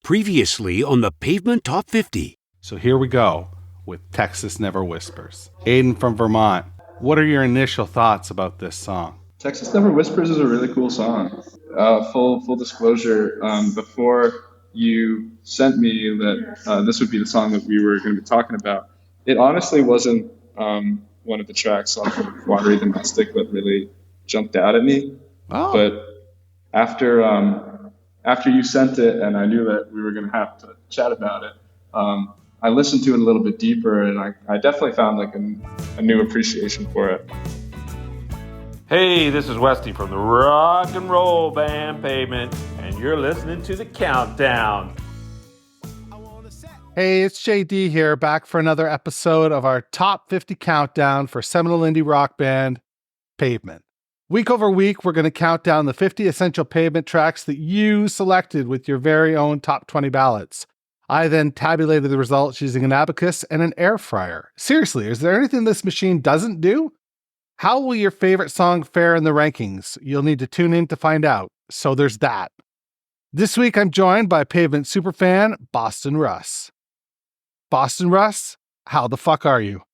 Previously on the Pavement Top 50. So here we go with Texas Never Whispers. Aiden from Vermont, what are your initial thoughts about this song? Texas Never Whispers is a really cool song. Full disclosure, before you sent me that this would be the song that we were going to be talking about, it honestly wasn't one of the tracks off of Watery the Mystic that really jumped out at me. Oh. But after you sent it and I knew that we were going to have to chat about it, I listened to it a little bit deeper, and I definitely found like a new appreciation for it. Hey, this is Westy from the rock and roll band Pavement, and you're listening to The Countdown. Hey, it's JD here, back for another episode of our Top 50 Countdown for seminal indie rock band Pavement. Week over week, we're going to count down the 50 essential Pavement tracks that you selected with your very own top 20 ballots. I then tabulated the results using an abacus and an air fryer. Seriously, is there anything this machine doesn't do? How will your favorite song fare in the rankings? You'll need to tune in to find out. So there's that. This week, I'm joined by Pavement superfan, Boston Russ. Boston Russ, how the fuck are you?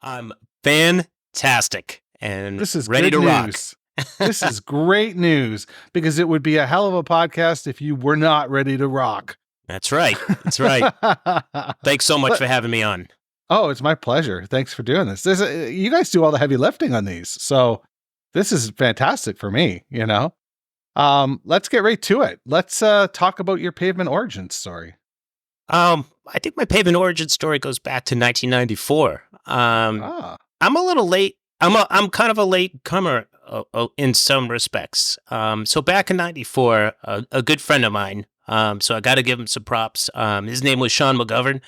I'm fantastic and This is ready good to rock. news. This is great news, because it would be a hell of a podcast if you were not ready to rock. That's right. That's right. Thanks so much for having me on. Oh, it's my pleasure. Thanks for doing this. You guys do all the heavy lifting on these, so this is fantastic for me, you know? Let's get right to it. Let's talk about your Pavement Origins story. I think my Pavement Origins story goes back to 1994. I'm a little late. I'm kind of a late comer in some respects. So back in 94, a good friend of mine, so I got to give him some props. His name was Sean McGovern.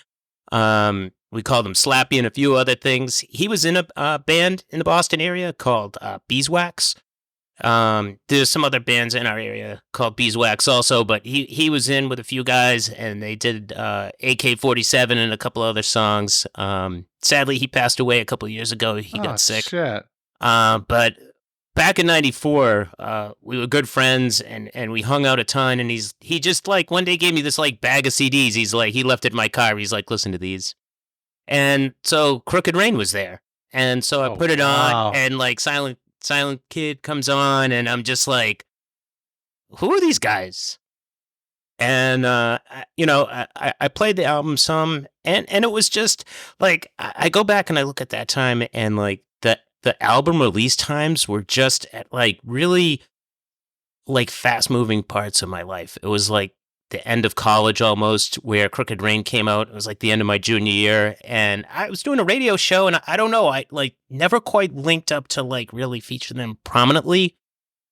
We called him Slappy and a few other things. He was in a band in the Boston area called Beeswax. There's some other bands in our area called Beeswax also, but he was in with a few guys, and they did AK-47 and a couple other songs. Sadly, he passed away a couple of years ago. He got sick. Shit. But back in 94, we were good friends, and we hung out a ton, and he just like one day gave me this like bag of CDs. He left it in my car. He's like, listen to these. And so Crooked Rain was there. And so I put it on, and like Silent Kid comes on, and I'm just like, who are these guys? And, I played the album some, and it was just like, I go back and I look at that time, and like the album release times were just at like really like fast moving parts of my life. It was like the end of college almost, where Crooked Rain came out. It was like the end of my junior year, and I was doing a radio show, and I don't know, I like never quite linked up to like really feature them prominently.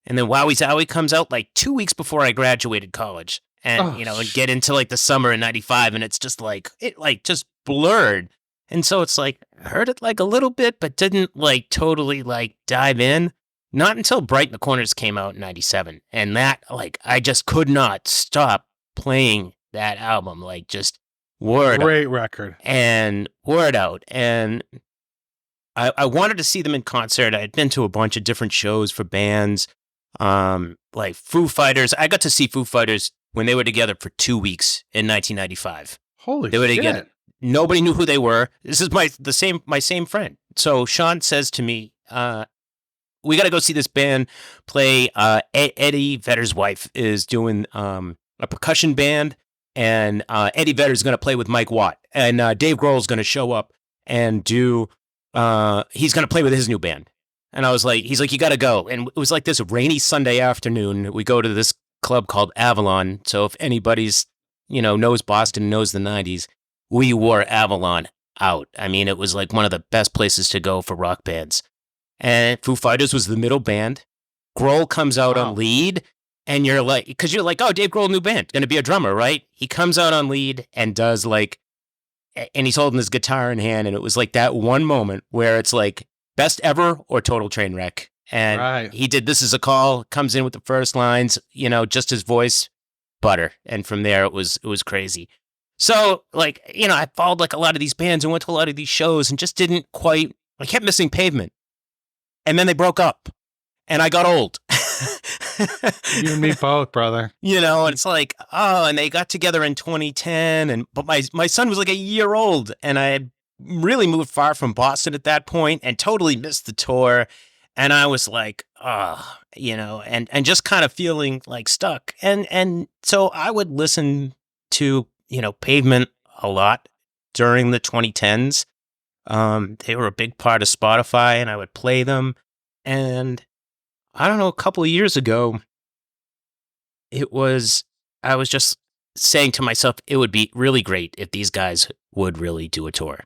And then Wowie Zowie comes out like 2 weeks before I graduated college, and and get into like the summer of 95, and it's just like it like just blurred. And so it's like I heard it like a little bit, but didn't like totally like dive in. Not until Bright in the Corners came out in 97, and that like I just could not stop playing that album, like just great record and word out. And I wanted to see them in concert. I had been to a bunch of different shows for bands, like Foo Fighters. I got to see Foo Fighters when they were together for 2 weeks in 1995. Holy they were shit. Together. Nobody knew who they were. This is my same friend. So Sean says to me, we got to go see this band play. Eddie Vedder's wife is doing a percussion band, and Eddie Vedder is going to play with Mike Watt, and Dave Grohl is going to show up and do. He's going to play with his new band, and I was like, he's like, you got to go. And it was like this rainy Sunday afternoon. We go to this club called Avalon. So if anybody's knows Boston, knows the 90s, we wore Avalon out. I mean, it was like one of the best places to go for rock bands. And Foo Fighters was the middle band. Grohl comes out on lead. And you're like, because you're like, oh, Dave Grohl, new band, going to be a drummer, right? He comes out on lead and does like, and he's holding his guitar in hand. And it was like that one moment where it's like best ever or total train wreck. And he did This Is a Call, comes in with the first lines, just his voice, butter. And from there, it was crazy. So like, I followed like a lot of these bands and went to a lot of these shows and just didn't quite, I kept missing Pavement. And then they broke up and I got old. You and me both, brother. You know, and it's like, oh, and they got together in 2010, but my son was like a year old, and I had really moved far from Boston at that point and totally missed the tour. And I was like, you know, and just kind of feeling like stuck. And so I would listen to, you know, Pavement a lot during the 2010s. They were a big part of Spotify, and I would play them. And I don't know, a couple of years ago, I was just saying to myself, it would be really great if these guys would really do a tour.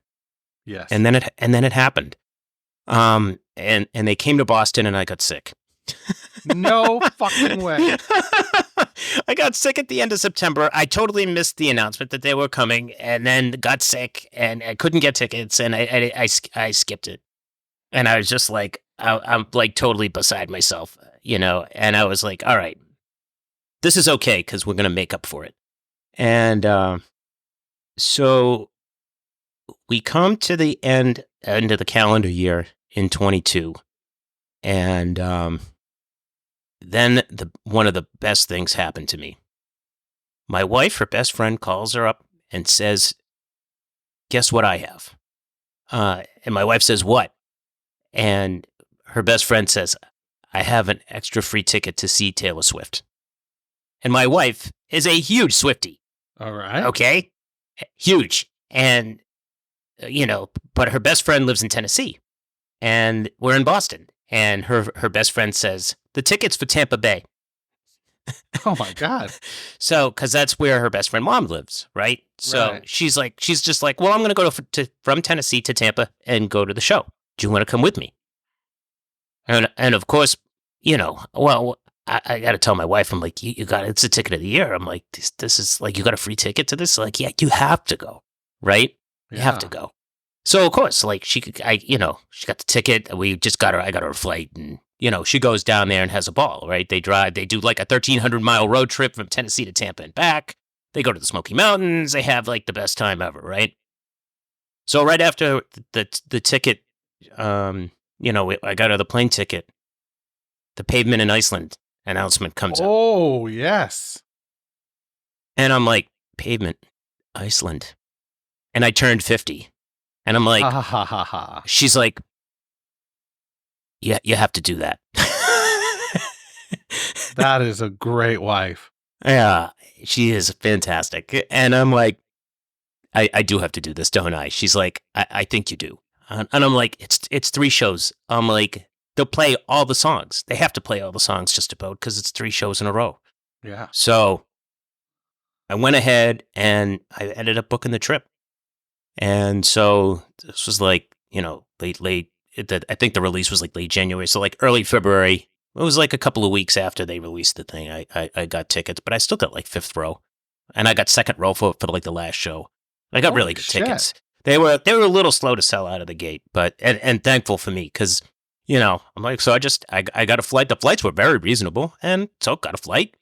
Yes. And then it happened. And they came to Boston, and I got sick. No fucking way. I got sick at the end of September. I totally missed the announcement that they were coming, and then got sick, and I couldn't get tickets, and I skipped it. And I was just like, I'm like totally beside myself, you know. And I was like, all right, this is okay because we're gonna make up for it. And so we come to the end of the calendar year in 22, and then one of the best things happened to me. My wife, her best friend, calls her up and says, "Guess what I have?" And my wife says, "What?" And her best friend says, "I have an extra free ticket to see Taylor Swift." And my wife is a huge Swiftie. All right. Okay? Huge. And, you know, but her best friend lives in Tennessee. And we're in Boston. And her best friend says, "The ticket's for Tampa Bay." Oh my God. So, because that's where her best friend mom lives, right? So Right. she's just like, well, I'm going to go from Tennessee to Tampa and go to the show. Do you want to come with me? And of course, you know, well, I got to tell my wife, I'm like, you got it's a ticket of the year. I'm like, this is like, you got a free ticket to this? Like, yeah, you have to go, right? You have to go. So of course, like she got the ticket. I got her a flight, and you know, she goes down there and has a ball, right? They do like a 1,300-mile road trip from Tennessee to Tampa and back. They go to the Smoky Mountains. They have like the best time ever, right? So right after the ticket, you know, I got her the plane ticket. The Pavement in Iceland announcement comes up. Oh, yes. And I'm like, Pavement, Iceland. And I turned 50. And I'm like, Ha ha ha ha. she's like, yeah, you have to do that. That is a great wife. Yeah, she is fantastic. And I'm like, I do have to do this, don't I? She's like, I think you do. And I'm like, it's 3 shows. I'm like, they'll play all the songs. They have to play all the songs just about because it's 3 shows in a row. Yeah. So I went ahead and I ended up booking the trip. And so this was like, you know, late. I think the release was like late January. So like early February. It was like a couple of weeks after they released the thing. I got tickets, but I still got like 5th row. And I got 2nd row for like the last show. I got really good tickets. They were a little slow to sell out of the gate, but and thankful for me because, you know, I'm like, so I got a flight. The flights were very reasonable, and so got a flight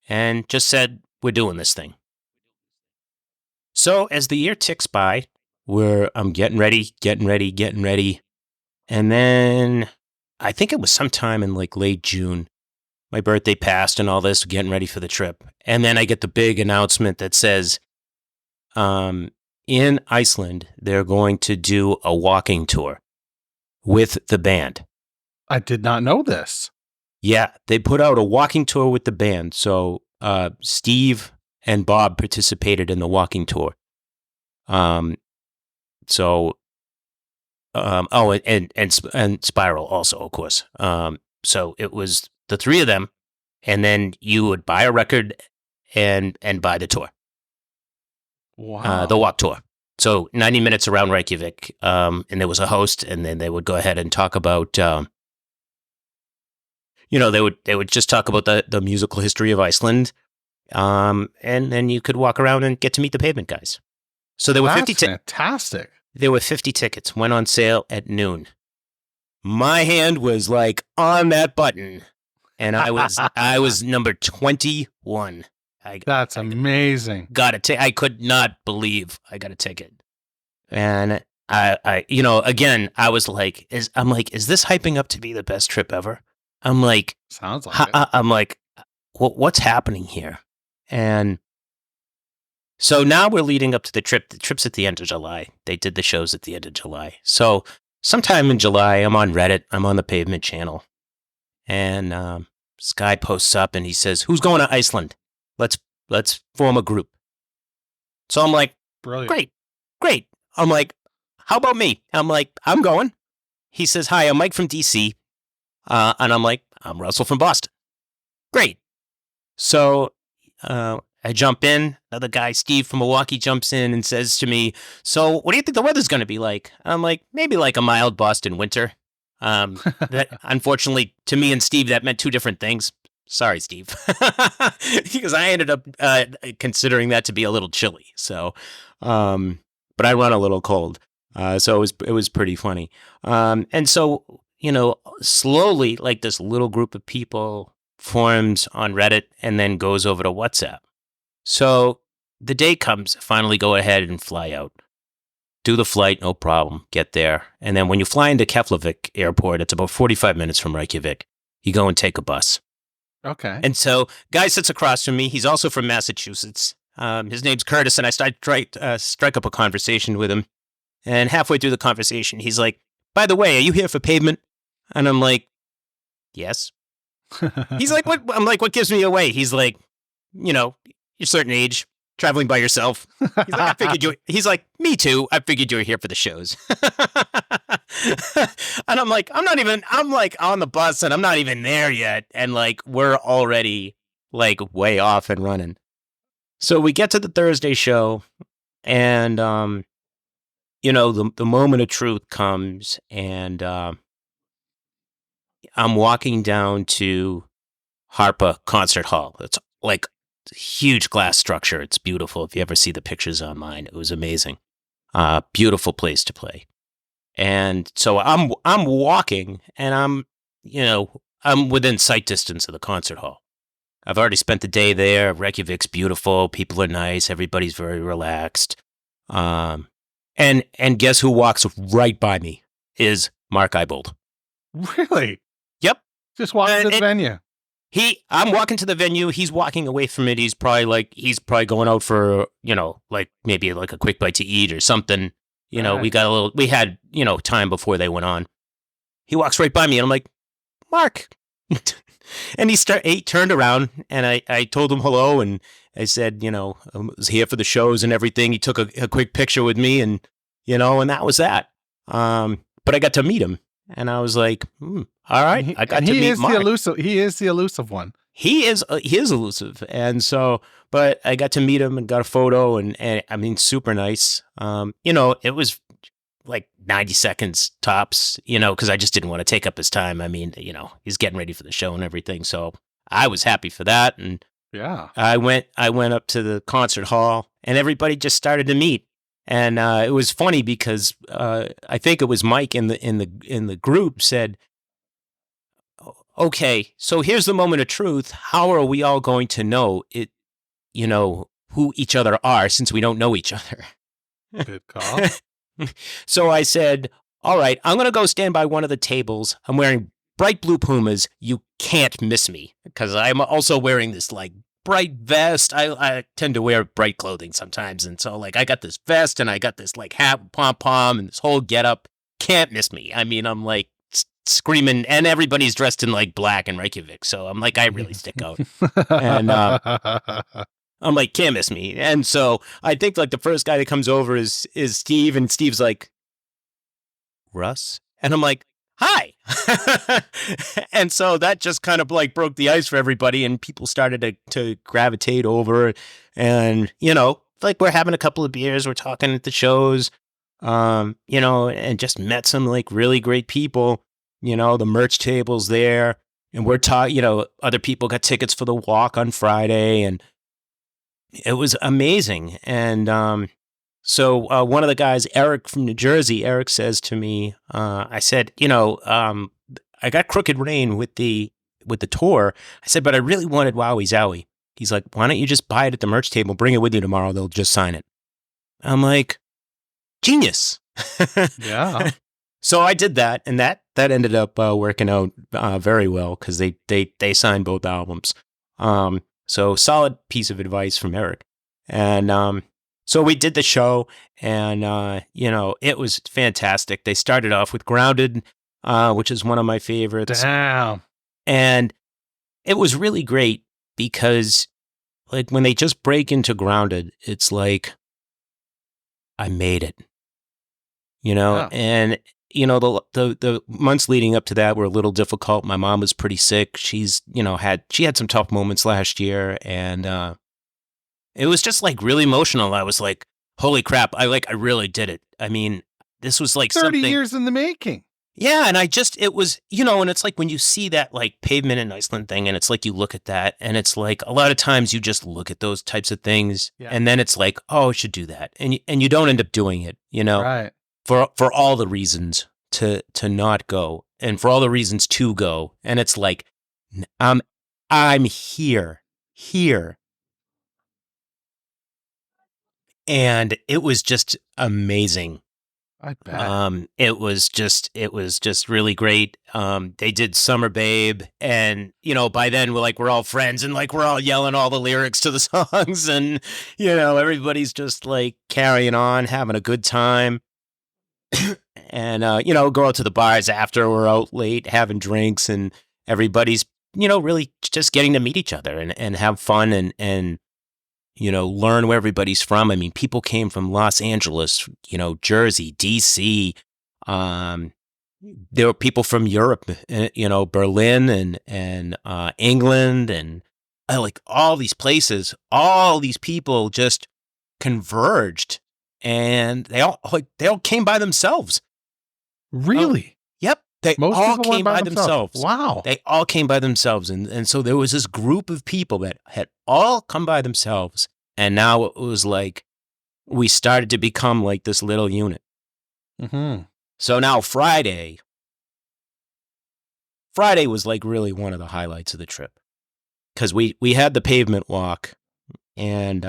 and just said, we're doing this thing. So as the year ticks by, I'm getting ready. And then I think it was sometime in like late June, my birthday passed and all this, getting ready for the trip. And then I get the big announcement that says, in Iceland, they're going to do a walking tour with the band. I did not know this. Yeah, they put out a walking tour with the band. So Steve and Bob participated in the walking tour. And Spiral also, of course. So it was the 3 of them, and then you would buy a record and buy the tour. Wow. The walk tour. So 90 minutes around Reykjavik, and there was a host, and then they would go ahead and talk about, you know, they would just talk about the musical history of Iceland, and then you could walk around and get to meet the Pavement guys. So there were 50 tickets. Fantastic. There were 50 tickets, went on sale at noon. My hand was like on that button, and I was number 21. That's amazing. I could not believe I got a ticket. And I you know, again, I was like, is this hyping up to be the best trip ever? I'm like, Sounds like it. I'm like, what's happening here? And so now we're leading up to the trip. The trip's at the end of July. They did the shows at the end of July. So sometime in July, I'm on Reddit. I'm on the Pavement channel. And this guy posts up and he says, who's going to Iceland? Let's form a group. So I'm like, Brilliant. Great. I'm like, how about me? I'm like, I'm going. He says, hi, I'm Mike from DC. And I'm like, I'm Russell from Boston. Great. So I jump in. Another guy, Steve from Milwaukee, jumps in and says to me, so what do you think the weather's going to be like? I'm like, maybe like a mild Boston winter. That unfortunately, to me and Steve, that meant two different things. Sorry, Steve. Because I ended up considering that to be a little chilly. So, but I run a little cold. So it was pretty funny. And so, slowly, like this little group of people forms on Reddit and then goes over to WhatsApp. So the day comes, finally go ahead and fly out. Do the flight, no problem, get there. And then when you fly into Keflavik Airport, it's about 45 minutes from Reykjavik. You go and take a bus. Okay. And so guy sits across from me. He's also from Massachusetts. His name's Curtis, and I strike up a conversation with him. And halfway through the conversation, he's like, by the way, are you here for Pavement? And I'm like, yes. He's like, what? I'm like, what gives me away? He's like, you're a certain age, traveling by yourself. He's like, me too. I figured you were here for the shows. And I'm like, I'm like on the bus and I'm not even there yet. And like, we're already like way off and running. So we get to the Thursday show and, the moment of truth comes and, I'm walking down to Harpa Concert Hall. It's like a huge glass structure. It's beautiful. If you ever see the pictures online, it was amazing. Beautiful place to play. And so I'm walking and I'm within sight distance of the concert hall. I've already spent the day there. Reykjavik's beautiful. People are nice. Everybody's very relaxed. And guess who walks right by me is Mark Eibold. Really? Yep. Just walking to the venue. I'm walking to the venue. He's walking away from it. He's probably going out for, like maybe like a quick bite to eat or something. Right. We had, time before they went on. He walks right by me and I'm like, Mark. And he turned around and I told him hello. And I said, I was here for the shows and everything. He took a quick picture with me and that was that. But I got to meet him. And I was like, all right, I got to meet Mark. He is the elusive one. He is elusive. And so, but I got to meet him and got a photo and I mean, super nice. It was like 90 seconds tops, because I just didn't want to take up his time. I mean, he's getting ready for the show and everything. So I was happy for that. And yeah, I went up to the concert hall and everybody just started to meet. And it was funny because I think it was Mike in the group said, okay, so here's the moment of truth. How are we all going to know it, who each other are since we don't know each other? Good call. So I said, all right, I'm going to go stand by one of the tables. I'm wearing bright blue Pumas. You can't miss me because I'm also wearing this like bright vest. I tend to wear bright clothing sometimes. And so like I got this vest and I got this like hat, pom-pom and this whole getup. Can't miss me. I mean, I'm like screaming and everybody's dressed in like black and Reykjavik. So I'm like, I really stick out. And I'm like, can't miss me. And so I think like the first guy that comes over is Steve and Steve's like, Russ? And I'm like, hi. And so that just kind of like broke the ice for everybody and people started to gravitate over and, like we're having a couple of beers, we're talking at the shows, and just met some like really great people, the merch table's there and we're talking, other people got tickets for the walk on Friday and it was amazing. And, so one of the guys, Eric from New Jersey, Eric says to me, I said, I got Crooked Rain with the tour. I said, but I really wanted Wowie Zowie. He's like, why don't you just buy it at the merch table, bring it with you tomorrow, they'll just sign it. I'm like, genius. Yeah. So I did that, and that ended up working out very well because they signed both albums. So solid piece of advice from Eric. And so we did the show, and it was fantastic. They started off with Grounded, which is one of my favorites. Damn. And it was really great because, like, when they just break into Grounded, it's like, I made it. Yeah. And the months leading up to that were a little difficult. My mom was pretty sick. She's had some tough moments last year, and it was just like really emotional. I was like, holy crap, I really did it. I mean, this was like 30 something years in the making. Yeah, and it was, and it's like when you see that like Pavement in Iceland thing, and it's like you look at that, and it's like a lot of times you just look at those types of things, and then it's like, oh, I should do that, and you don't end up doing it, Right. for all the reasons to not go, and for all the reasons to go, and it's like, I'm here, and it was just amazing. I bet. It was just really great. They did Summer Babe, and by then we're all friends, and like we're all yelling all the lyrics to the songs, and everybody's just like carrying on, having a good time. And go out to the bars after. We're out late having drinks, and everybody's really just getting to meet each other and have fun and learn where everybody's from. I mean, people came from Los Angeles, Jersey, DC. There were people from Europe, Berlin and England, and like all these places. All these people just converged, and they all came by themselves. Really? Yep. They Most all people went came by themselves. Wow. They all came by themselves. And so there was this group of people that had all come by themselves. And now it was like we started to become like this little unit. Mm-hmm. So now Friday was like really one of the highlights of the trip. Because we had the pavement walk, and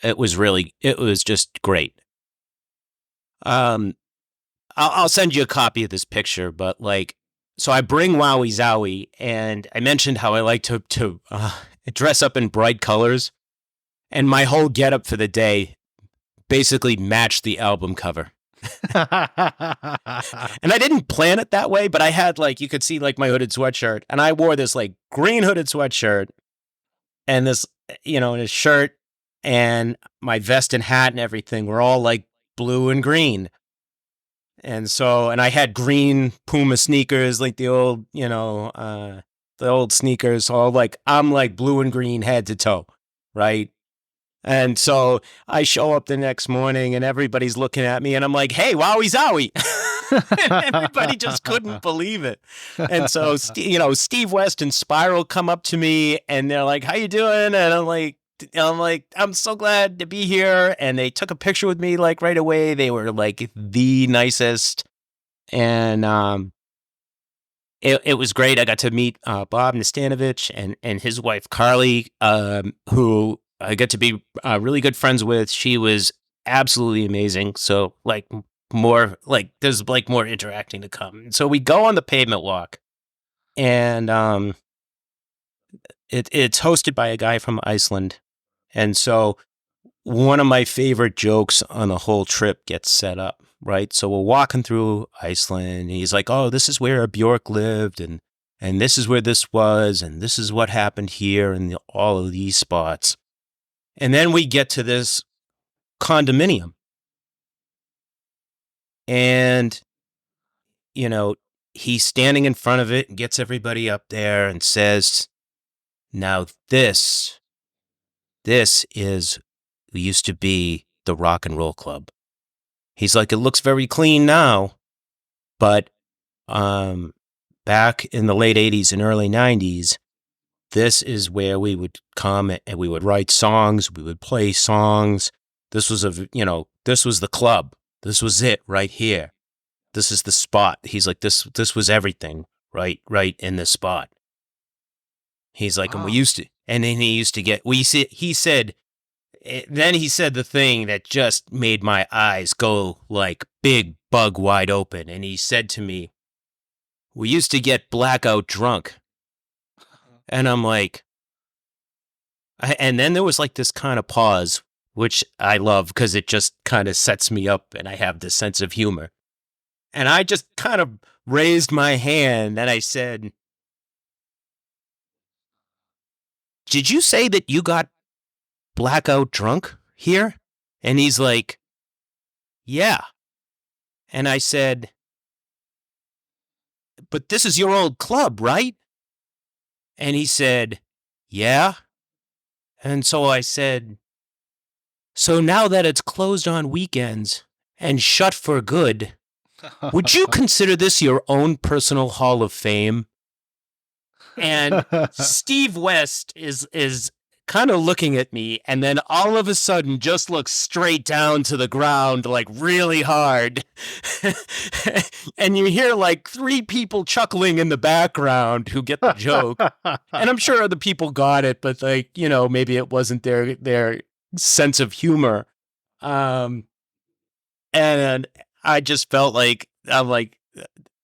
it was just great. I'll send you a copy of this picture, but like, so I bring Wowie Zowie, and I mentioned how I like to dress up in bright colors, and my whole getup for the day basically matched the album cover. And I didn't plan it that way, but I had you could see my hooded sweatshirt, and I wore this green hooded sweatshirt and this, and a shirt, and my vest and hat and everything were all blue and green. And I had green Puma sneakers, the old, the old sneakers. So I'm blue and green head to toe, right? And so I show up the next morning, and everybody's looking at me, and I'm like, hey, Wowie Zowie. And everybody just couldn't believe it. And so, Steve West and Spiral come up to me, and they're like, how you doing? And I'm like, I'm so glad to be here. And they took a picture with me right away. They were the nicest. And it was great. I got to meet Bob Nastanovich and his wife Carly, who I got to be really good friends with. She was absolutely amazing. So there's more interacting to come. So we go on the pavement walk, and it's hosted by a guy from Iceland. And so one of my favorite jokes on the whole trip gets set up, right? So we're walking through Iceland, and he's like, oh, this is where Bjork lived, and this is where this was, and this is what happened here, and all of these spots. And then we get to this condominium. And, he's standing in front of it and gets everybody up there and says, now this used to be the Rock and Roll Club. He's like, it looks very clean now, but back in the late 80s and early 90s, this is where we would come and we would write songs, we would play songs. This was this was the club. This was it right here. This is the spot. He's like, this was everything right in this spot. He's like, wow. And then he used to get, he said, then he said the thing that just made my eyes go like big bug wide open. And he said to me, "We used to get blackout drunk." And I'm like, and then there was like this kind of pause, which I love because it just kind of sets me up and I have this sense of humor. And I just kind of raised my hand and I said, "Did you say that you got blackout drunk here?" And he's like, "Yeah." And I said, "But this is your old club, right?" And he said, "Yeah." And so I said, "So now that it's closed on weekends and shut for good, would you consider this your own personal Hall of Fame?" And Steve West is kind of looking at me, and then all of a sudden just looks straight down to the ground, like really hard. And you hear like 3 people chuckling in the background who get the joke. And I'm sure other people got it, but like, maybe it wasn't their sense of humor. And I just felt like, I'm like,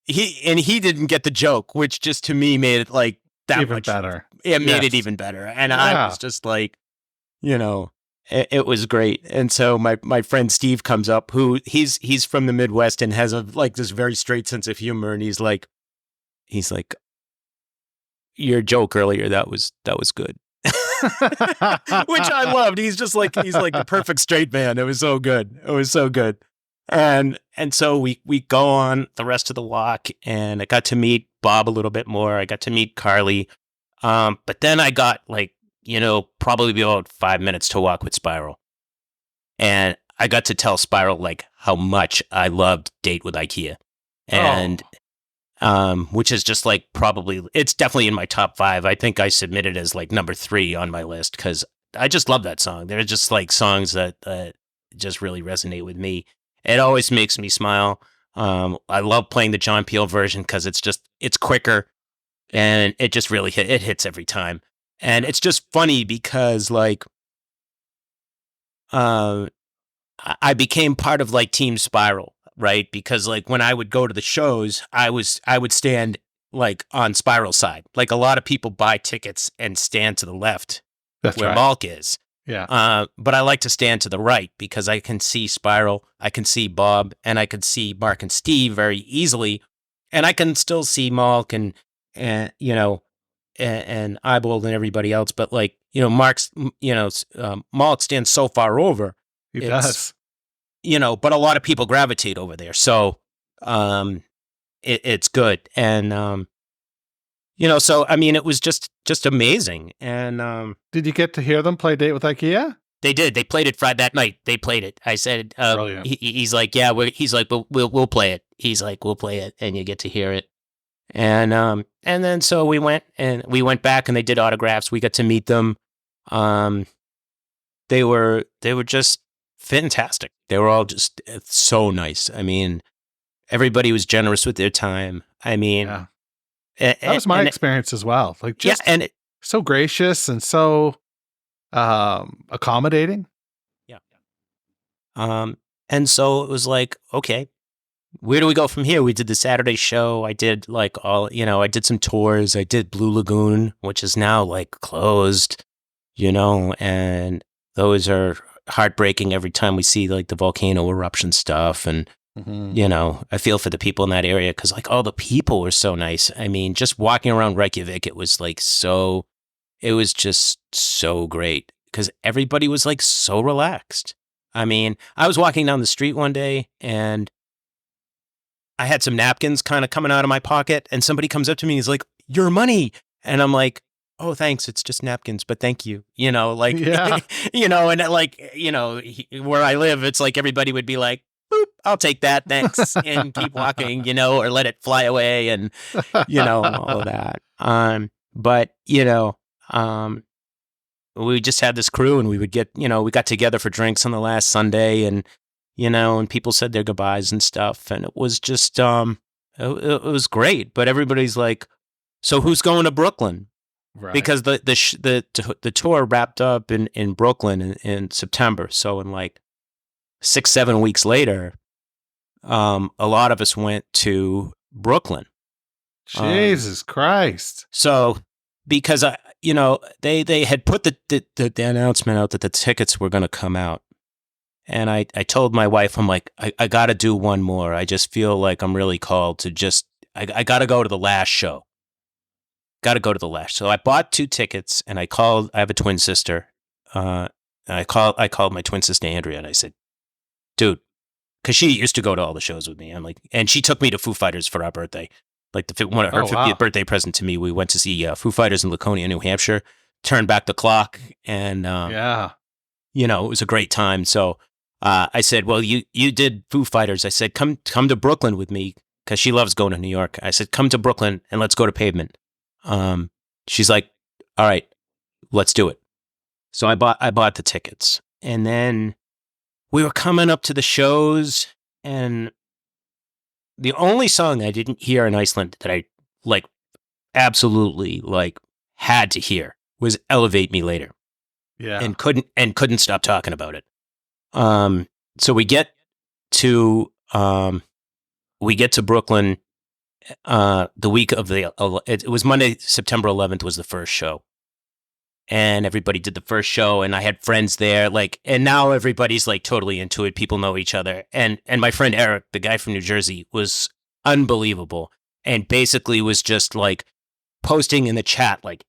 he didn't get the joke, which just to me made it like that even much better. It made it even better. And I was just like, it was great. And so my friend Steve comes up, who he's from the Midwest and has this very straight sense of humor. And he's like, "Your joke earlier, that was good." Which I loved. He's like the perfect straight man. It was so good. And so we go on the rest of the walk, and I got to meet Bob a little bit more. I got to meet Carly. But then I got probably about 5 minutes to walk with Spiral. And I got to tell Spiral like how much I loved Date with IKEA. And which is just like it's definitely in my top 5. I think I submitted as like number 3 on my list because I just love that song. They're just like songs that just really resonate with me. It always makes me smile. I love playing the John Peel version because it's quicker and it just really hits every time. And it's just funny because like I became part of like Team Spiral, right? Because like when I would go to the shows, I would stand like on Spiral's side. Like a lot of people buy tickets and stand to the left. That's where Malk is. Yeah. But I like to stand to the right because I can see Spiral, I can see Bob, and I can see Mark and Steve very easily. And I can still see Malk and Eyebold and everybody else. But like, Mark's, Malk stands so far over. He does. But a lot of people gravitate over there. So it's good. And, so, I mean, it was just amazing. And did you get to hear them play Date with IKEA? They did. They played it Friday that night. They played it. I said, he's like, yeah, he's like, we'll play it. He's like, we'll play it, and you get to hear it. And then so we went back, and they did autographs. We got to meet them. They were just fantastic. They were all just so nice. I mean, everybody was generous with their time. I mean. Yeah. That was my experience as well. Like, just so gracious and so accommodating. Yeah. And so it was like, okay, where do we go from here? We did the Saturday show. I did like I did some tours. I did Blue Lagoon, which is now like closed, and those are heartbreaking every time we see like the volcano eruption stuff. And I feel for the people in that area because like all the people were so nice. I mean, just walking around Reykjavik, it was just so great because everybody was like so relaxed. I mean, I was walking down the street one day and I had some napkins kind of coming out of my pocket and somebody comes up to me and he's like, "Your money." And I'm like, "Oh, thanks. It's just napkins, but thank you." And like, where I live, it's like everybody would be like, "Boop, I'll take that, thanks," and keep walking, or let it fly away and, all of that. But, we just had this crew and we would get, we got together for drinks on the last Sunday and, and people said their goodbyes and stuff. And it was just, it was great. But everybody's like, "So who's going to Brooklyn?" Right. because the tour wrapped up in Brooklyn in September. So in like 6-7 weeks later, a lot of us went to Brooklyn. Jesus Christ. So because they had put the announcement out that the tickets were going to come out. And I told my wife, I'm like, I got to do one more. I just feel like I'm really called to I got to go to the last show. Got to go to the last. So I bought 2 tickets and I have a twin sister. And I called my twin sister, Andrea, and I said, dude, because she used to go to all the shows with me. I'm like, and she took me to Foo Fighters for our birthday. Like one of her 50th birthday present to me. We went to see Foo Fighters in Laconia, New Hampshire, turned back the clock. And, it was a great time. So, I said, well, you did Foo Fighters. I said, come to Brooklyn with me because she loves going to New York. I said, come to Brooklyn and let's go to Pavement. She's like, all right, let's do it. So I bought the tickets, and then we were coming up to the shows, and the only song I didn't hear in Iceland that I like absolutely like had to hear was "Elevate Me Later." Yeah, and couldn't stop talking about it. So we get to Brooklyn the week of it was Monday, September 11th was the first show. And everybody did the first show, and I had friends there, and now everybody's like totally into it. People know each other. And my friend Eric, the guy from New Jersey, was unbelievable, and basically was just like posting in the chat like,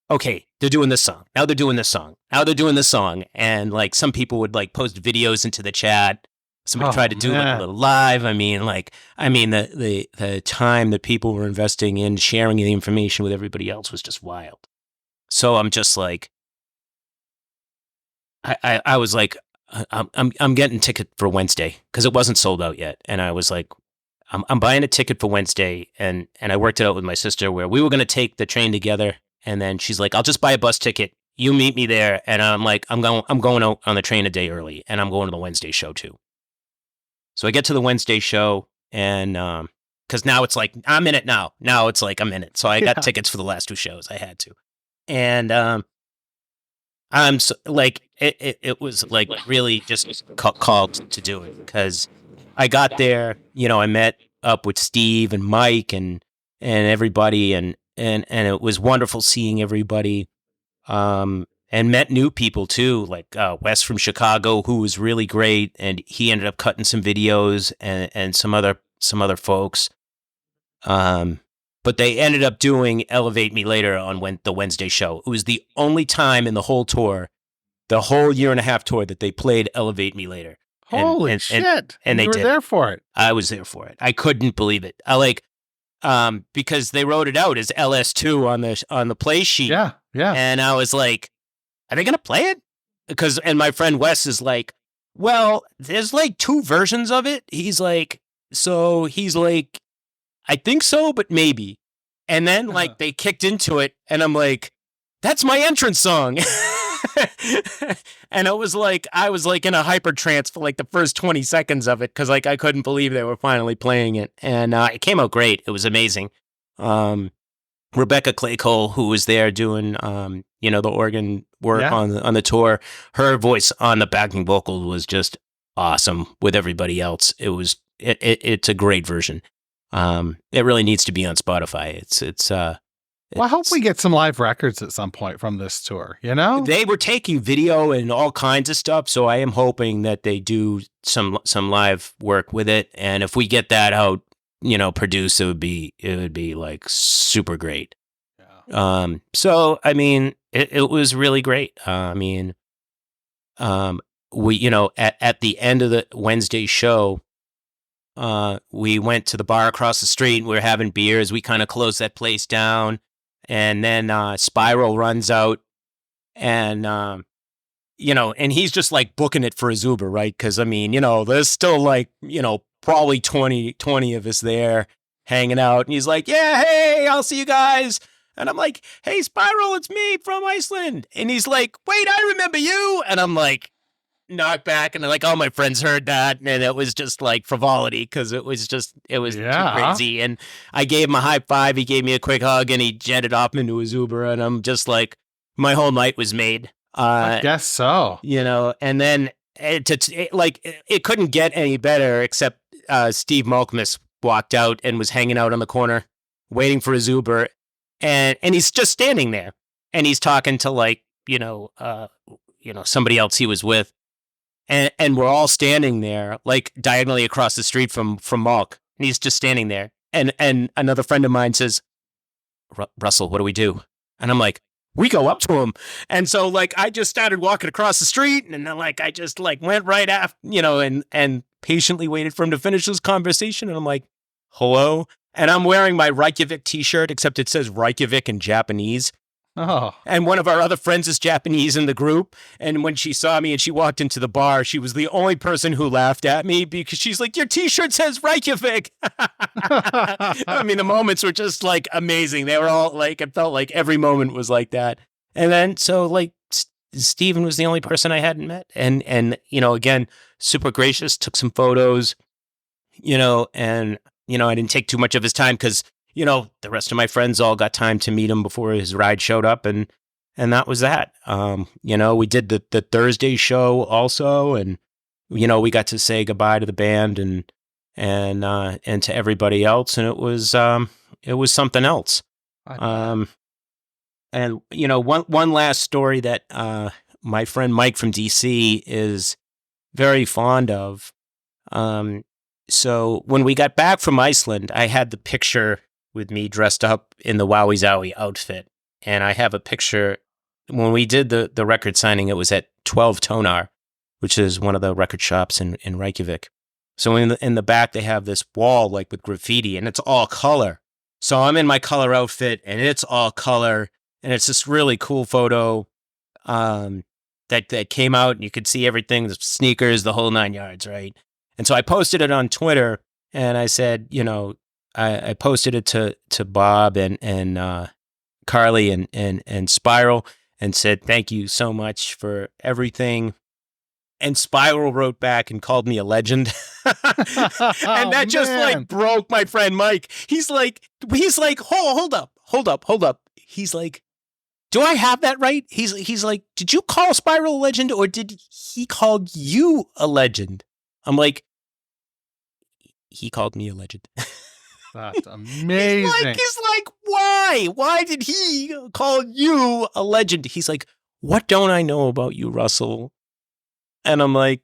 okay, they're doing this song. Now they're doing this song. Now they're doing this song. And like some people would like post videos into the chat. Somebody tried to do like a little live. The time that people were investing in sharing the information with everybody else was just wild. So I'm just like, I was like, I'm getting a ticket for Wednesday because it wasn't sold out yet. And I was like, I'm buying a ticket for Wednesday. And I worked it out with my sister where we were going to take the train together. And then she's like, I'll just buy a bus ticket. You meet me there. And I'm like, I'm going out on the train a day early, and I'm going to the Wednesday show too. So I get to the Wednesday show, and because now it's like, I'm in it now. Now it's like, I'm in it. So I got tickets for the last 2 shows. I had to. And I'm so, like, it was like really just called to do it because I got there, I met up with Steve and Mike and everybody, and it was wonderful seeing everybody, and met new people too, like Wes from Chicago, who was really great, and he ended up cutting some videos, and some other folks. But they ended up doing "Elevate Me Later" on the Wednesday show. It was the only time in the whole tour, the whole 1.5-year tour, that they played "Elevate Me Later." Holy shit! And you were there for it. I was there for it. I couldn't believe it. Because they wrote it out as LS2 on the play sheet. Yeah. And I was like, are they gonna play it? And my friend Wes is like, well, there's like 2 versions of it. He's like, I think so, but maybe. And then like they kicked into it, and I'm like, that's my entrance song. And I was like in a hyper trance for like the first 20 seconds of it because like I couldn't believe they were finally playing it, and it came out great. It was amazing. Rebecca Claycole, who was there doing the organ work on the tour, her voice on the backing vocal was just awesome with everybody else. It's a great version. It really needs to be on Spotify. Well, I hope we get some live records at some point from this tour, They were taking video and all kinds of stuff, so I am hoping that they do some live work with it. And if we get that out, produced, it would be like super great. Yeah. So I mean, it was really great. We, at the end of the Wednesday show, we went to the bar across the street, and we were having beers. We kind of closed that place down. And then Spiral runs out, and and he's just like booking it for his Uber, right? Because there's still like probably 20 of us there hanging out, and he's like, yeah, hey, I'll see you guys. And I'm like, hey, Spiral, it's me from Iceland. And he's like, wait, I remember you. And I'm like, knock back, and like all my friends heard that, and it was just like frivolity because it was too crazy. And I gave him a high five. He gave me a quick hug, and he jetted off into his Uber, and I'm just like, my whole night was made. I guess so. And then it couldn't get any better except Steve Malkmus walked out and was hanging out on the corner waiting for his Uber, and he's just standing there, and he's talking to like somebody else he was with, and we're all standing there like diagonally across the street from Malk, and he's just standing there, and another friend of mine says, Russell, what do we do? And I'm like, we go up to him. And so like I just started walking across the street, and then like I just like went right after, and patiently waited for him to finish this conversation, and I'm like, hello? And I'm wearing my Reykjavik t-shirt, except it says Reykjavik in Japanese. Oh. And one of our other friends is Japanese in the group. And when she saw me and she walked into the bar, she was the only person who laughed at me because she's like, your t-shirt says Reykjavik. I mean, the moments were just like amazing. They were all like, it felt like every moment was like that. And then, so like, Steven was the only person I hadn't met. And again, super gracious, took some photos, and I didn't take too much of his time because, the rest of my friends all got time to meet him before his ride showed up. And that was that. We did the Thursday show also. And, we got to say goodbye to the band and to everybody else. And it was something else. And, one last story that my friend Mike from DC is very fond of. So when we got back from Iceland, I had the picture with me dressed up in the wowie zowie outfit. And I have a picture when we did the record signing, it was at 12 Tonar, which is one of the record shops in Reykjavik. So in the back, they have this wall like with graffiti, and it's all color. So I'm in my color outfit, and it's all color. And it's this really cool photo that came out, and you could see everything, the sneakers, the whole 9 yards, right? And so I posted it on Twitter, and I said, I posted it to Bob and Carly and Spiral, and said, thank you so much for everything. And Spiral wrote back and called me a legend. And that just like broke my friend Mike. He's like, hold up. He's like, do I have that right? He's like, did you call Spiral a legend, or did he call you a legend? I'm like, he called me a legend. That's amazing. He's like, why? Why did he call you a legend? He's like, what don't I know about you, Russell? And I'm like,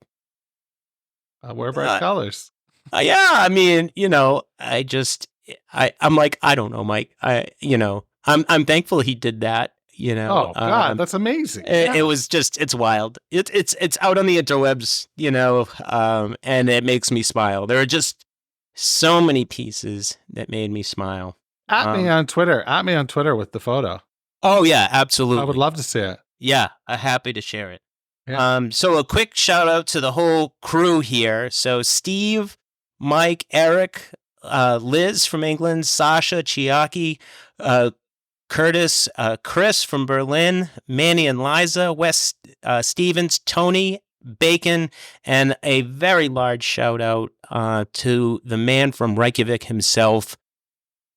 wear bright colors. Yeah, I mean, I'm like, I don't know, Mike. I'm thankful he did that. Oh God, that's amazing. It was just, it's wild. It's out on the interwebs, and it makes me smile. There are just so many pieces that made me smile. At me on Twitter with the photo. Oh yeah, absolutely. I would love to see it. Yeah, I'm happy to share it. Yeah. So a quick shout out to the whole crew here. So Steve, Mike, Eric, Liz from England, Sasha, Chiaki, Curtis, Chris from Berlin, Manny and Liza, Wes Stevens, Tony, Bacon, and a very large shout out to the man from Reykjavik himself,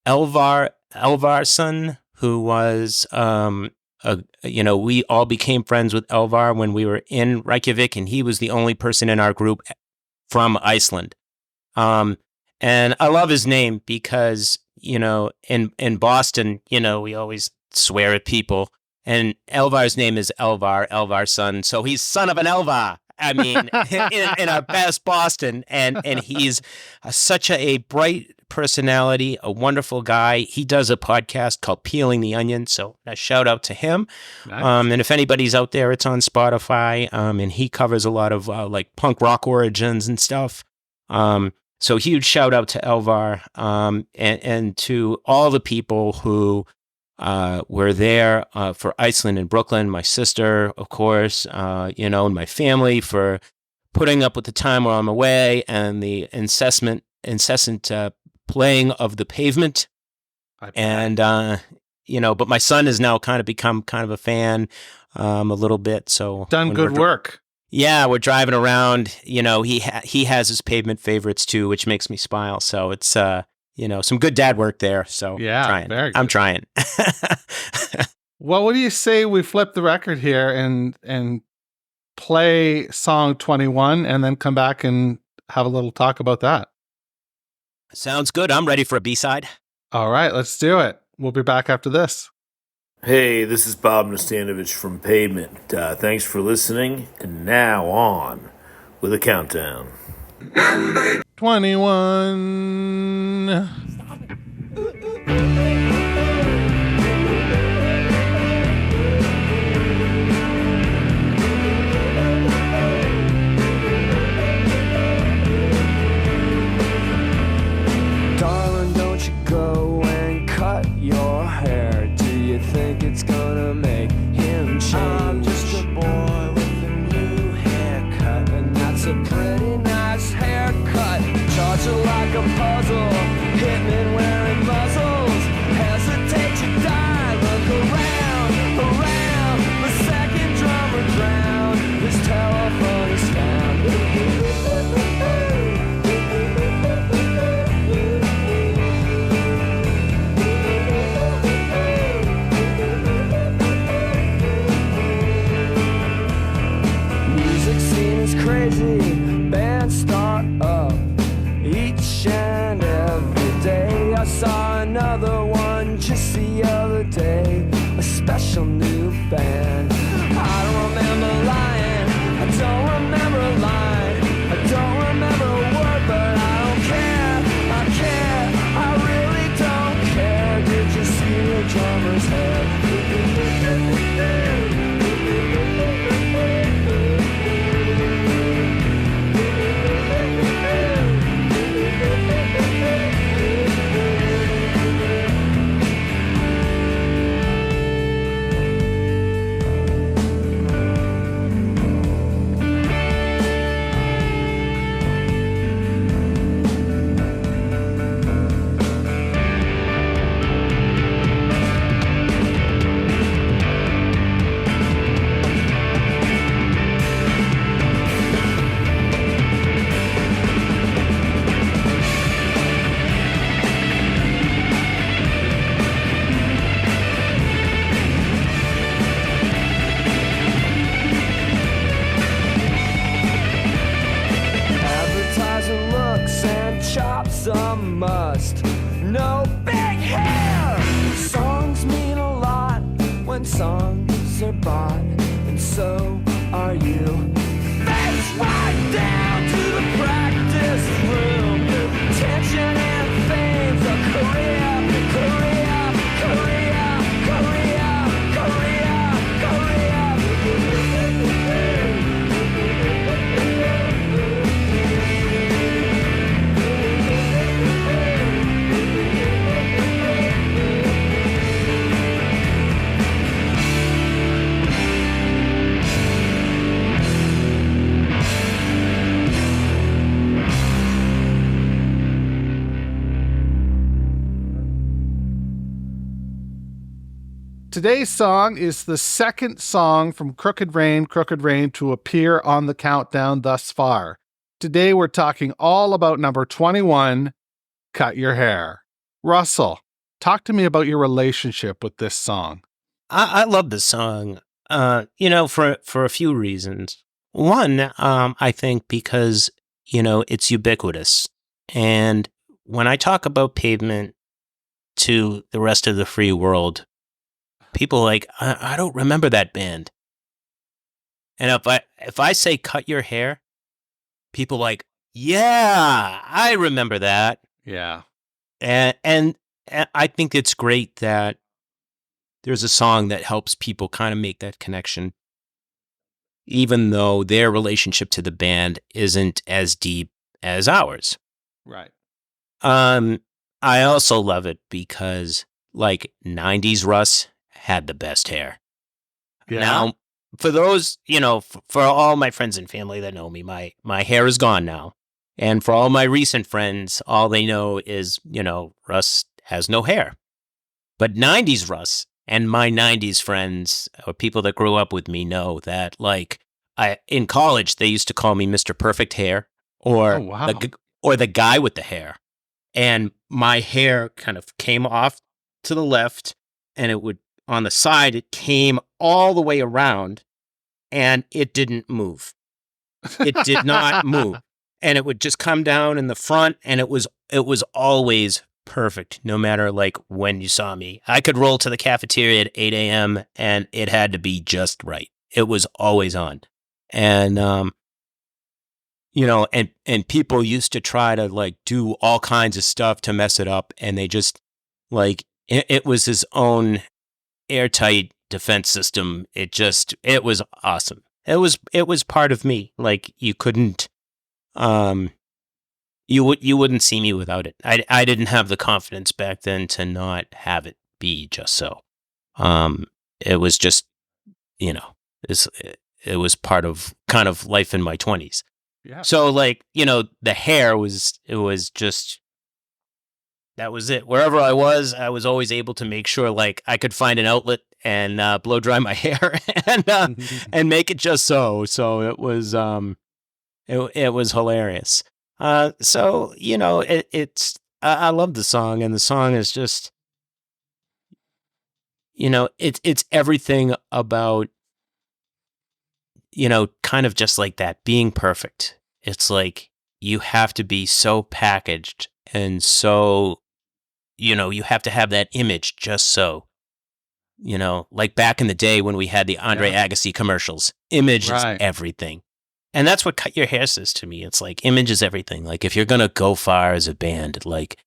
Elvarson, who was, we all became friends with Elvar when we were in Reykjavik, and he was the only person in our group from Iceland. And I love his name because, in Boston, we always swear at people. And Elvar's name is Elvar's son. So he's son of an Elvar. I mean, in our best Boston. And he's such a bright personality, a wonderful guy. He does a podcast called Peeling the Onion. So a shout out to him. Nice. And if anybody's out there, it's on Spotify. And he covers a lot of like punk rock origins and stuff. So huge shout out to Elvar, and to all the people who were there for Iceland and Brooklyn. My sister, of course, and my family for putting up with the time while I'm away, and the incessant playing of the Pavement. And but my son has now kind of become kind of a fan a little bit. So done good work. Yeah, we're driving around. You know, he has his Pavement favorites too, which makes me smile. So it's some good dad work there. So Yeah, trying. very good. I'm trying. Well, what do you say we flip the record here and play song 21 and then come back and have a little talk about that? Sounds good. I'm ready for a B-side. All right, let's do it. We'll be back after this. Hey, this is Bob Nastanovich from Pavement. Thanks for listening, and now on with a countdown. 21. Darling, don't you go and cut your hair. Do you think it's gonna make him change? I'm just a boy with a new haircut, and that's a pretty nice haircut. Charge you like a puzzle, hitmen wearing muzzles. Hesitate to die, look around, the second drummer drowned. This telephone is found. Music scene is crazy, bands start up each and every day. I saw another one just the other day, a special new band. I don't remember lying, I don't remember a line, I don't remember a word, but I don't care, I really don't care. Did you see the drummer's head? Advertising looks and chops a must. No big hair. Songs mean a lot when songs are bought, and so are you. Face right down to the practice room. Tension and fame's a career. Today's song is the second song from Crooked Rain to appear on the countdown thus far. Today we're talking all about number 21, Cut Your Hair. Russell, talk to me about your relationship with this song. I love this song, for a few reasons. One, I think because, it's ubiquitous. And when I talk about Pavement to the rest of the free world, people are like, I don't remember that band. And if I say Cut Your Hair, people are like, yeah, I remember that. Yeah. And I think it's great that there's a song that helps people kind of make that connection, even though their relationship to the band isn't as deep as ours. Right. I also love it because, 90s Russ had the best hair. Yeah. Now, for those, for all my friends and family that know me, my hair is gone now. And for all my recent friends, all they know is, Russ has no hair. But 90s Russ and my 90s friends or people that grew up with me know that, in college they used to call me Mr. Perfect Hair, or Oh, wow. the guy with the hair. And my hair kind of came off to the left, and it would, on the side, it came all the way around, and it didn't move. It did not move. And it would just come down in the front, and it was always perfect, no matter like when you saw me. I could roll to the cafeteria at 8 a.m. and it had to be just right. It was always on. And, and people used to try to like do all kinds of stuff to mess it up. And they just like, it was his own airtight defense system. It was awesome. It was part of me. Like you couldn't, you wouldn't see me without it. I didn't have the confidence back then to not have it be just so. It was just, it was part of kind of life in my 20s. Yeah. So like, the hair it was just, that was it. Wherever I was always able to make sure like I could find an outlet and blow dry my hair and make it just so. So it was, it was hilarious. So, I love the song, and the song is just, it's everything about, kind of just like that, being perfect. It's like, you have to be so packaged and so, you have to have that image just so, like back in the day when we had the Andre Agassi commercials, image is everything. And that's what Cut Your Hair says to me. It's like, image is everything. Like, if you're going to go far as a band, like,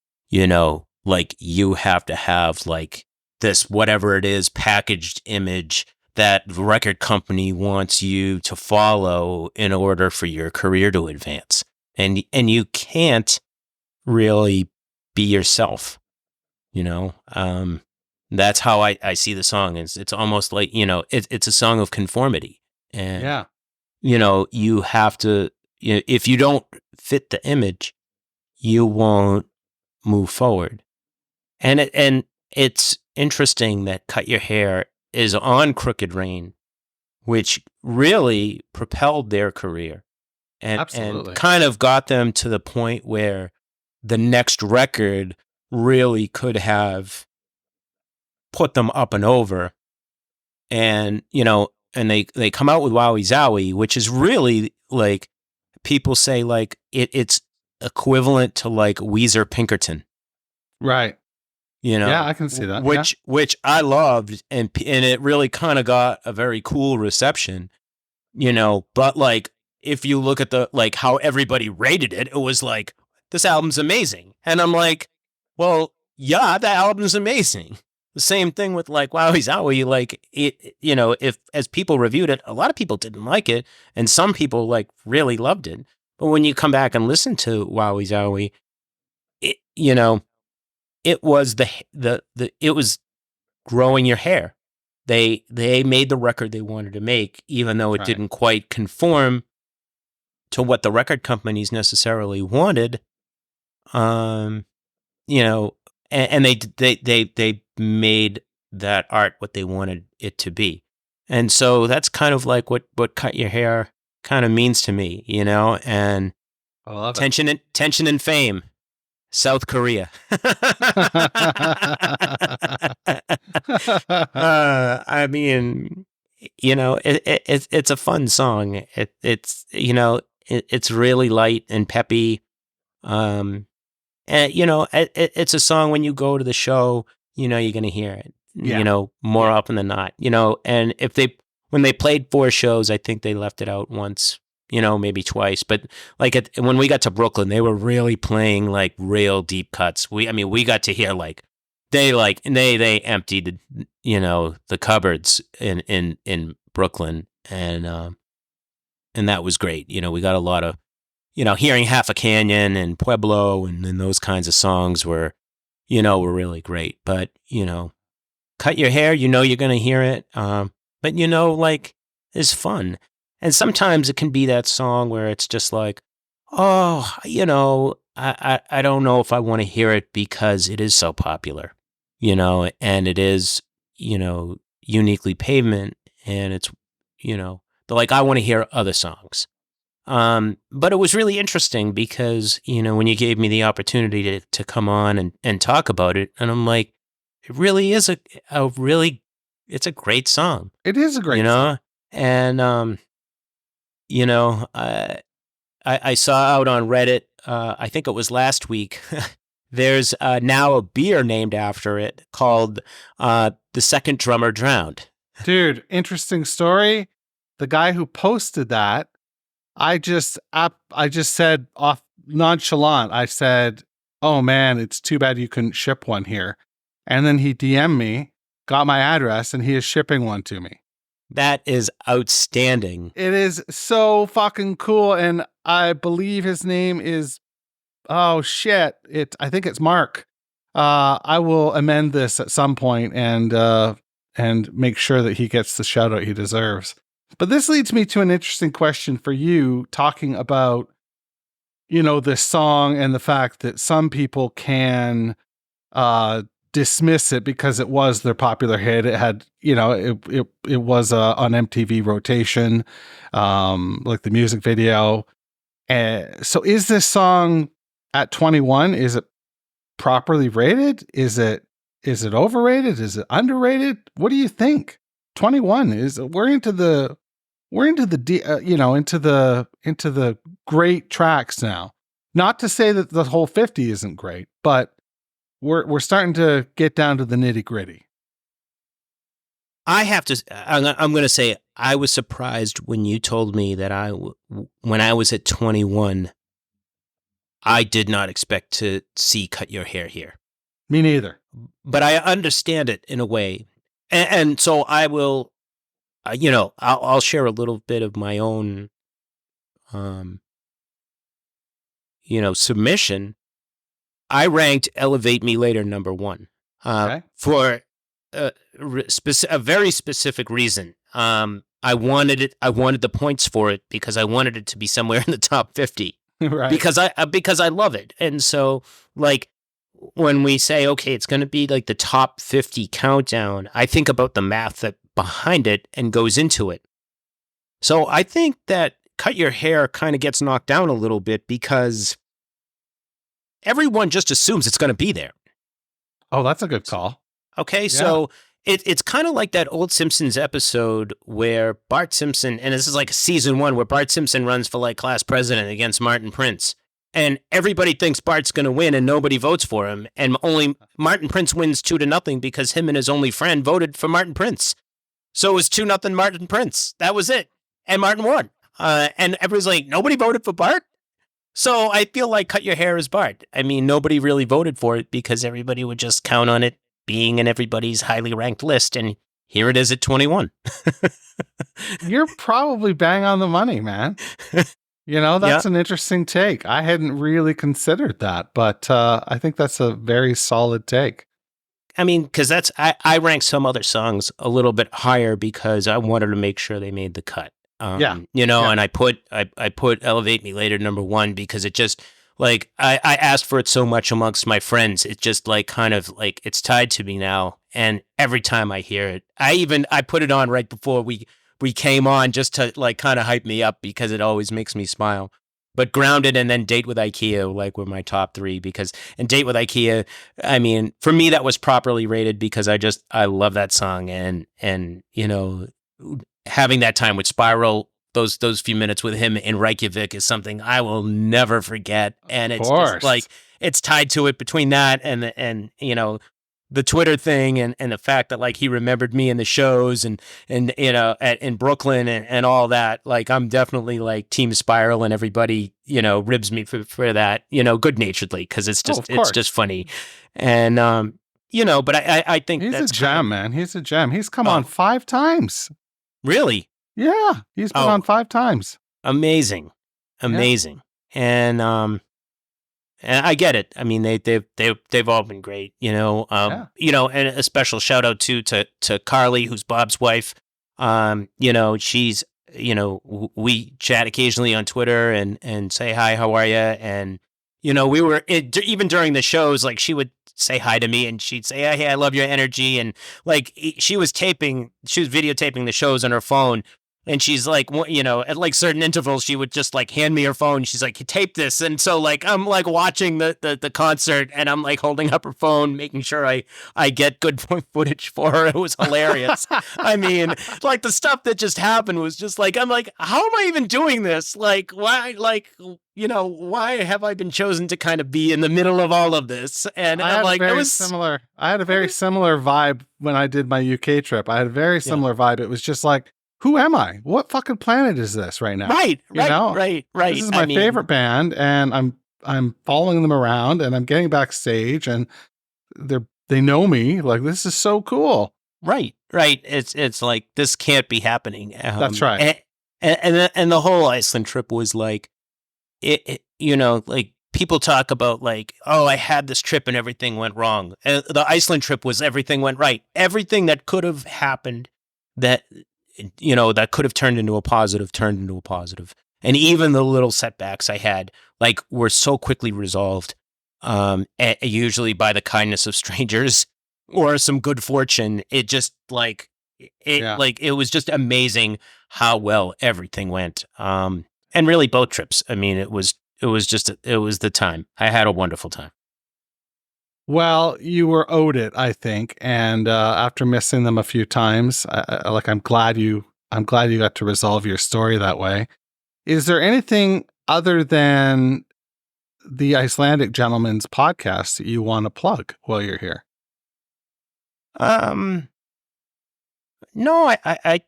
like you have to have like this, whatever it is, packaged image that the record company wants you to follow in order for your career to advance. And you can't really be yourself, that's how I see the song. It's almost like, it's a song of conformity. And you have to, if you don't fit the image, you won't move forward. And it's interesting that Cut Your Hair is on Crooked Rain, which really propelled their career and kind of got them to the point where the next record really could have put them up and over. And, and they come out with Wowie Zowie, which is really like, people say like it's equivalent to like Weezer Pinkerton. Right. Yeah, I can see that. Which I loved, and it really kind of got a very cool reception, but like, if you look at the, like how everybody rated it, it was like, this album's amazing. And I'm like, well, yeah, that album's amazing. The same thing with like Wowie Zowie, like it, if as people reviewed it, a lot of people didn't like it, and some people like really loved it. But when you come back and listen to Wowie Zowie, it was it was growing your hair. They made the record they wanted to make, even though it didn't quite conform to what the record companies necessarily wanted. And they made that art what they wanted it to be. And so that's kind of like what Cut Your Hair kind of means to me, and I love it. Tension and Fame, South Korea. I mean, it's a fun song. It's really light and peppy. And it's a song when you go to the show, you're going to hear it, more often than not, and when they played 4 shows, I think they left it out once, maybe twice, but like when we got to Brooklyn, they were really playing like real deep cuts. We got to hear like, they emptied, the cupboards in Brooklyn, and that was great. We got a lot of, hearing Half a Canyon and Pueblo and those kinds of songs were really great. But, Cut Your Hair, you're going to hear it. But, like, it's fun. And sometimes it can be that song where it's just like, oh, I don't know if I want to hear it because it is so popular, and it is, uniquely Pavement, and it's, They're like, I want to hear other songs. But it was really interesting because, when you gave me the opportunity to come on and talk about it, and I'm like, it really is it's a great song. It is a great song. And, I saw out on Reddit, I think it was last week, there's now a beer named after it called The Second Drummer Drowned. Dude, interesting story. The guy who posted that, I just said off nonchalant, I said, oh man, it's too bad you couldn't ship one here. And then he DM'd me, got my address, and he is shipping one to me. That is outstanding. It is so fucking cool. And I believe his name is, oh shit, I think it's Mark. I will amend this at some point and make sure that he gets the shout out he deserves. But this leads me to an interesting question for you, talking about, this song and the fact that some people can dismiss it because it was their popular hit. It had, it was on MTV rotation, like the music video. So is this song at 21? Is it properly rated? Is it overrated? Is it underrated? What do you think? 21 we're into the great tracks now. Not to say that the whole 50 isn't great, but we're starting to get down to the nitty gritty. I'm going to say I was surprised when you told me that when I was at 21, I did not expect to see Cut Your Hair here. Me neither. But I understand it in a way. And so I will, I'll share a little bit of my own, submission. I ranked Elevate Me Later number 1 for a very specific reason. I wanted the points for it because I wanted it to be somewhere in the top 50. Right. Because I love it. And so, like, when we say, okay, it's going to be like the top 50 countdown, I think about the math that behind it and goes into it. So I think that Cut Your Hair kind of gets knocked down a little bit because everyone just assumes it's going to be there. Oh, that's a good call. Okay, yeah. So it's kind of like that old Simpsons episode where Bart Simpson, and this is like season 1, where Bart Simpson runs for like class president against Martin Prince. And everybody thinks Bart's going to win and nobody votes for him. And only Martin Prince wins 2-0 because him and his only friend voted for Martin Prince. So it was 2-0 Martin Prince. That was it. And Martin won. And everybody's like, nobody voted for Bart? So I feel like Cut Your Hair is Bart. I mean, nobody really voted for it because everybody would just count on it being in everybody's highly ranked list. And here it is at 21. You're probably bang on the money, man. That's an interesting take. I hadn't really considered that, but I think that's a very solid take. I mean, because I rank some other songs a little bit higher because I wanted to make sure they made the cut. And I put Elevate Me Later number 1 because it just, like, I asked for it so much amongst my friends. It just, like, kind of like it's tied to me now. And every time I hear it, I put it on right before we came on just to, like, kind of hype me up because it always makes me smile. But Grounded and then Date with IKEA, like, were my top 3 and Date with IKEA, I mean, for me, that was properly rated because I love that song. And, having that time with Spiral, those few minutes with him in Reykjavik is something I will never forget. And it's just like, it's tied to it between that and the Twitter thing and the fact that, like, he remembered me in the shows and in Brooklyn and all that. Like, I'm definitely, like, Team Spiral, and everybody, ribs me for that, good naturedly, because it's just funny. And, but I think he's that's a gem, man. He's a gem. He's come on 5 times. Really? Yeah. He's been on 5 times. Amazing. Yeah. And I get it. I mean, they've all been great, and a special shout out to Carly, who's Bob's wife. She's, we chat occasionally on Twitter and say, hi, how are you? And, we were, even during the shows, like, she would say hi to me and she'd say, hey, I love your energy. And, like, she was videotaping the shows on her phone. And she's like, at like certain intervals, she would just like hand me her phone. She's like, tape this. And so like, I'm like watching the concert and I'm like holding up her phone, making sure I get good footage for her. It was hilarious. I mean, like the stuff that just happened was just like, I'm like, how am I even doing this? Like, why, why have I been chosen to kind of be in the middle of all of this? And I'm like, it was similar. I had a very similar vibe when I did my UK trip. I had a very similar vibe. It was just like, who am I? What fucking planet is this right now? Right. This is my favorite band, and I'm following them around, and I'm getting backstage, and they know me. Like, this is so cool. Right. It's like, this can't be happening. That's right. And the whole Iceland trip was like, like people talk about like, oh, I had this trip and everything went wrong. And the Iceland trip was everything went right. Everything that could have happened that could have turned into a positive. And even the little setbacks I had, like, were so quickly resolved, usually by the kindness of strangers or some good fortune. It just it was just amazing how well everything went. And really both trips. I mean, it was the time. I had a wonderful time. Well, you were owed it, I think, and after missing them a few times, I'm glad you got to resolve your story that way. Is there anything other than the Icelandic Gentleman's podcast that you want to plug while you're here? No, I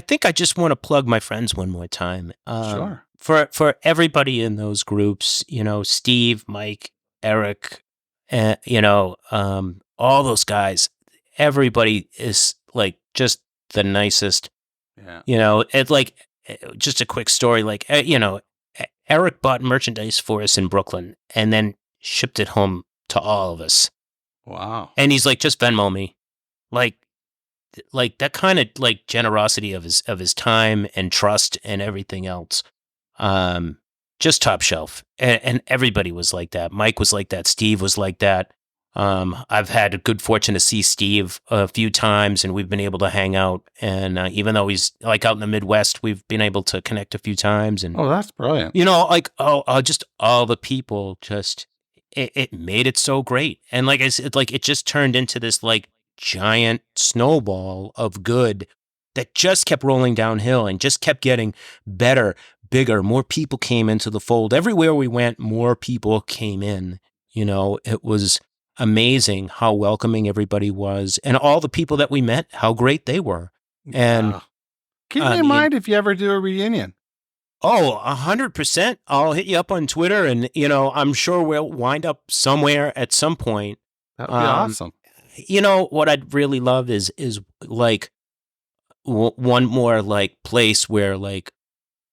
think I just want to plug my friends one more time. Sure. For everybody in those groups, Steve, Mike, Eric. All those guys, everybody is like just the nicest. Yeah. It's like, just a quick story. Like, Eric bought merchandise for us in Brooklyn and then shipped it home to all of us. Wow. And he's like, just Venmo me. Like that kind of like generosity of his time and trust and everything else. Just top shelf. And everybody was like that. Mike was like that. Steve was like that. I've had a good fortune to see Steve a few times, and we've been able to hang out. And even though he's like out in the Midwest, we've been able to connect a few times. And oh, that's brilliant. Just all the people, just it made it so great. And like I said, like it just turned into this like giant snowball of good that just kept rolling downhill and just kept getting better, bigger. More people came into the fold. Everywhere we went, more people came in. It was amazing how welcoming everybody was, and all the people that we met, how great they were. And keep me in mind if you ever do a reunion. Oh, 100%. I'll hit you up on Twitter, and I'm sure we'll wind up somewhere at some point. That would be awesome. What I'd really love is like one more like place where like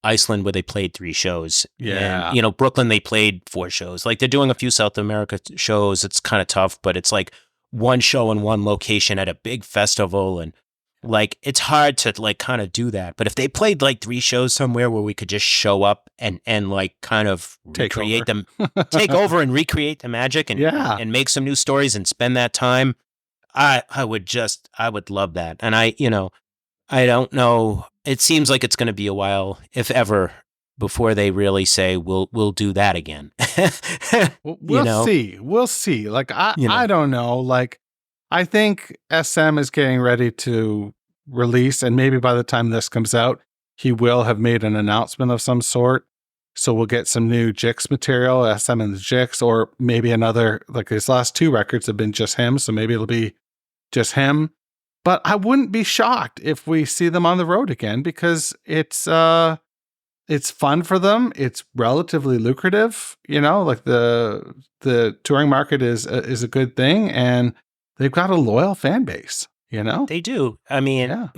Iceland, where they played 3 shows. Yeah. And, Brooklyn, they played 4 shows. Like, they're doing a few South America shows. It's kind of tough, but it's like one show in one location at a big festival. And like, it's hard to like kind of do that. But if they played like 3 shows somewhere where we could just show up and like kind of take over and recreate the magic and make some new stories and spend that time, I would love that. And I don't know. It seems like it's going to be a while, if ever, before they really say we'll do that again. We'll see. Like I don't know. Like I think SM is getting ready to release, and maybe by the time this comes out, he will have made an announcement of some sort. So we'll get some new Jix material, SM and the Jix, or maybe another. Like his last 2 records have been just him, so maybe it'll be just him. But I wouldn't be shocked if we see them on the road again, because it's fun for them. It's relatively lucrative, like the touring market is a good thing, and they've got a loyal fan base, They do. I mean,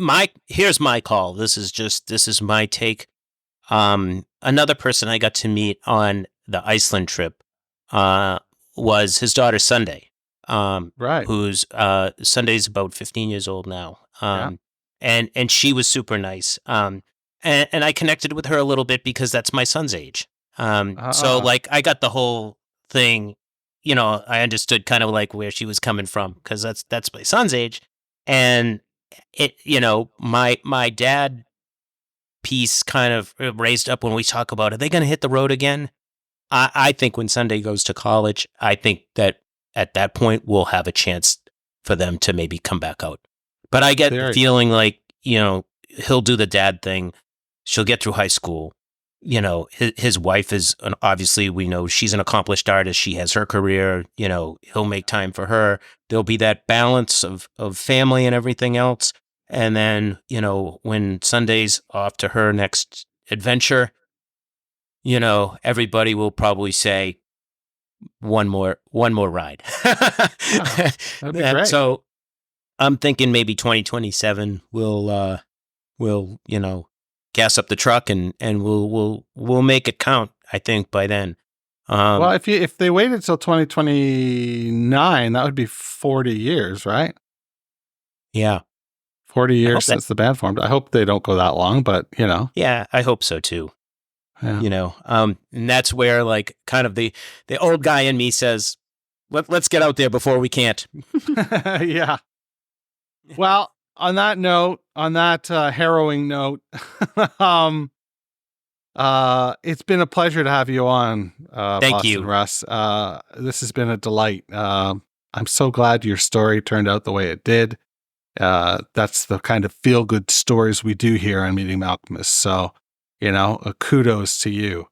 here's my call. This is my take. Another person I got to meet on the Iceland trip was his daughter Sunday. Right. Who's Sunday's about 15 years old now. And she was super nice. And I connected with her a little bit because that's my son's age. So like I got the whole thing, I understood kind of like where she was coming from, because that's my son's age. And it, my dad piece kind of raised up when we talk about, are they going to hit the road again? I think when Sunday goes to college, I think that at that point we'll have a chance for them to maybe come back out. But I get the feeling like, he'll do the dad thing. She'll get through high school. His wife is, obviously we know she's an accomplished artist. She has her career, he'll make time for her. There'll be that balance of family and everything else. And then, when Sunday's off to her next adventure, everybody will probably say one more ride. That'd be great. So I'm thinking maybe 2027 we'll gas up the truck and we'll make it count, I think, by then. Well, if they waited till 2029, that would be 40 years, right? Yeah. 40 years since the band formed. I hope they don't go that long, but Yeah, I hope so too. Yeah. And that's where like kind of the old guy in me says, let's get out there before we can't. Yeah. Well, on that harrowing note, it's been a pleasure to have you on. Thank Boston you, Russ. This has been a delight. I'm so glad your story turned out the way it did. That's the kind of feel good stories we do here on Meeting Alchemists. So, kudos to you.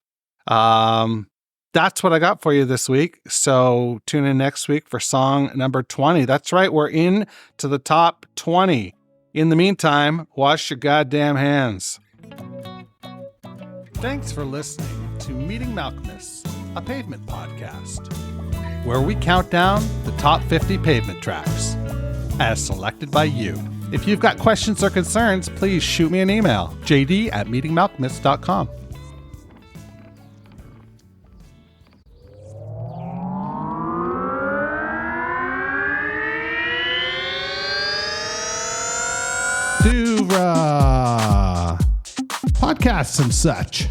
That's what I got for you this week. So tune in next week for song number 20. That's right. We're in to the top 20. In the meantime, wash your goddamn hands. Thanks for listening to Meeting Alchemists, a Pavement podcast, where we count down the top 50 Pavement tracks, as selected by you. If you've got questions or concerns, please shoot me an email, jd@meetingmalchemists.com. To podcasts and such.